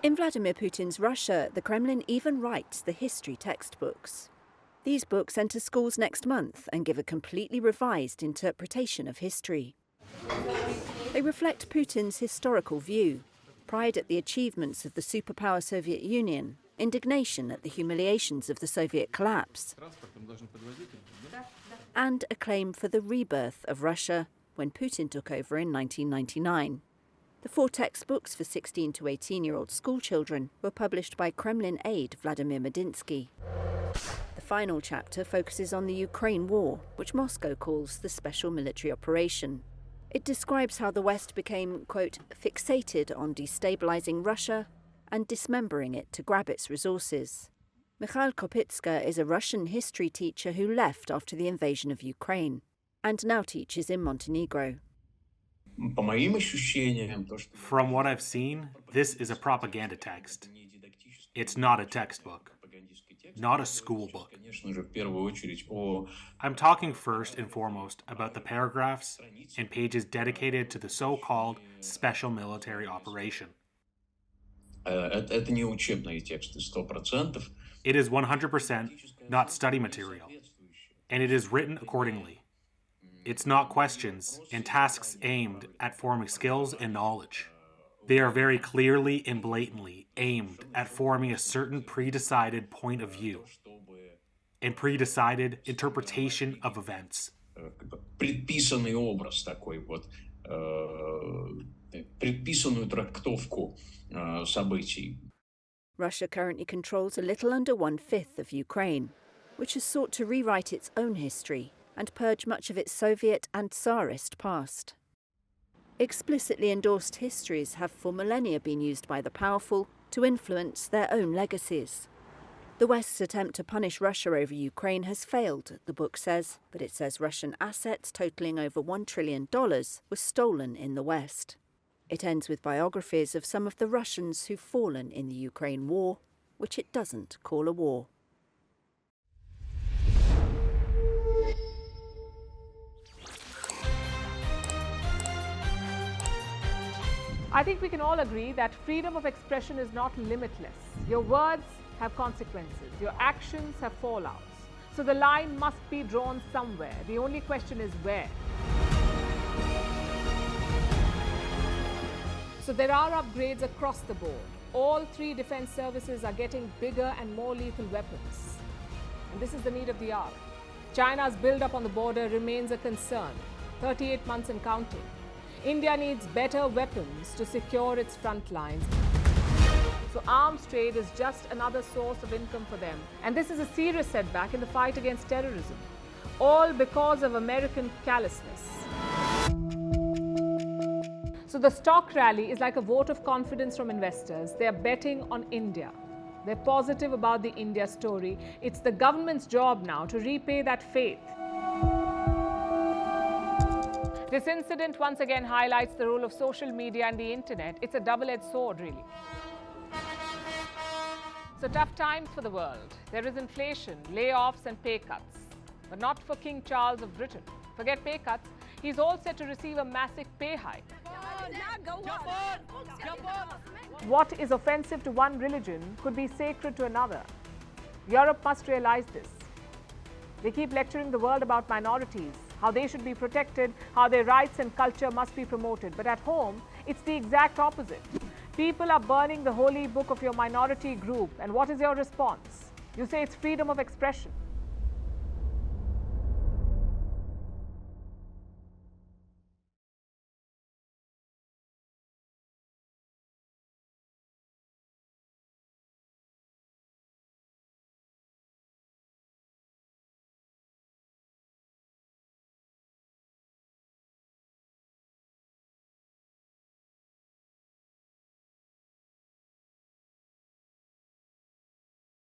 In Vladimir Putin's Russia, the Kremlin even writes the history textbooks. These books enter schools next month and give a completely revised interpretation of history. They reflect Putin's historical view, pride at the achievements of the superpower Soviet Union, indignation at the humiliations of the Soviet collapse, and a claim for the rebirth of Russia when Putin took over in 1999. The 4 textbooks for 16 to 18-year-old schoolchildren were published by Kremlin aide Vladimir Medinsky. The final chapter focuses on the Ukraine war, which Moscow calls the special military operation. It describes how the West became, quote, fixated on destabilizing Russia and dismembering it to grab its resources. Mikhail Kopytska is a Russian history teacher who left after the invasion of Ukraine and now teaches in Montenegro. From what I've seen, this is a propaganda text. It's not a textbook, not a school book. I'm talking first and foremost about the paragraphs and pages dedicated to the so-called special military operation. It is 100% not study material, and it is written accordingly. It's not questions and tasks aimed at forming skills and knowledge. They are very clearly and blatantly aimed at forming a certain pre-decided point of view and pre-decided interpretation of events. Russia currently controls a little under 1/5 of Ukraine, which has sought to rewrite its own history and purge much of its Soviet and Tsarist past. Explicitly endorsed histories have for millennia been used by the powerful to influence their own legacies. The West's attempt to punish Russia over Ukraine has failed, the book says, but it says Russian assets totaling over $1 trillion were stolen in the West. It ends with biographies of some of the Russians who've fallen in the Ukraine war, which it doesn't call a war. I think we can all agree that freedom of expression is not limitless. Your words have consequences. Your actions have fallouts. So the line must be drawn somewhere. The only question is where. So there are upgrades across the board. All 3 defense services are getting bigger and more lethal weapons. And this is the need of the hour. China's build-up on the border remains a concern, 38 months and counting. India needs better weapons to secure its front lines. So arms trade is just another source of income for them. And this is a serious setback in the fight against terrorism, all because of American callousness. So the stock rally is like a vote of confidence from investors. They are betting on India. They're positive about the India story. It's the government's job now to repay that faith. This incident once again highlights the role of social media and the internet. It's a double-edged sword, really. So tough times for the world. There is inflation, layoffs and pay cuts. But not for King Charles of Britain. Forget pay cuts. He's all set to receive a massive pay hike. What is offensive to one religion could be sacred to another. Europe must realize this. They keep lecturing the world about minorities, how they should be protected, how their rights and culture must be promoted. But at home, it's the exact opposite. People are burning the holy book of your minority group. And what is your response? You say it's freedom of expression.